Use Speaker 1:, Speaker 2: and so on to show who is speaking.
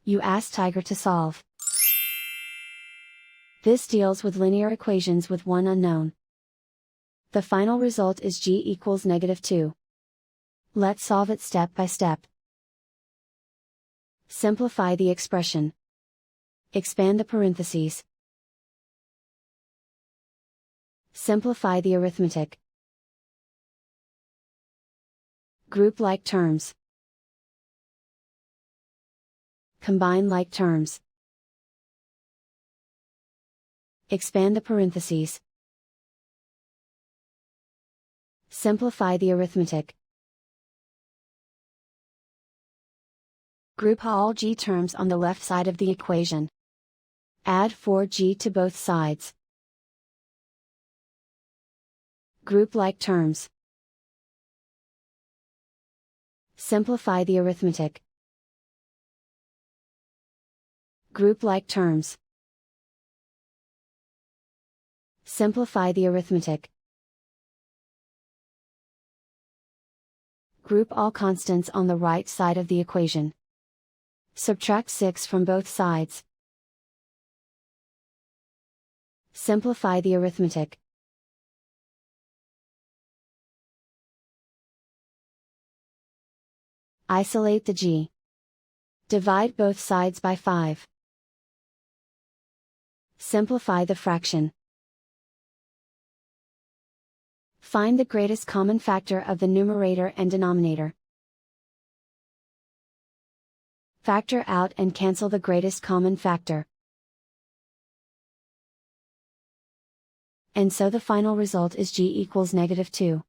Speaker 1: You ask Tiger to solve. This deals with linear equations with one unknown. The final result is g equals -2. Let's solve it step by step. Simplify the expression. Expand the parentheses. Simplify the arithmetic. Group like terms. Combine like terms. Expand the parentheses. Simplify the arithmetic. Group all g terms on the left side of the equation. Add 4g to both sides. Group like terms. Simplify the arithmetic. Group like terms. Simplify the arithmetic. Group all constants on the right side of the equation. Subtract 6 from both sides. Simplify the arithmetic. Isolate the g. Divide both sides by 5. Simplify the fraction. Find the greatest common factor of the numerator and denominator. Factor out and cancel the greatest common factor. And so the final result is g equals -2.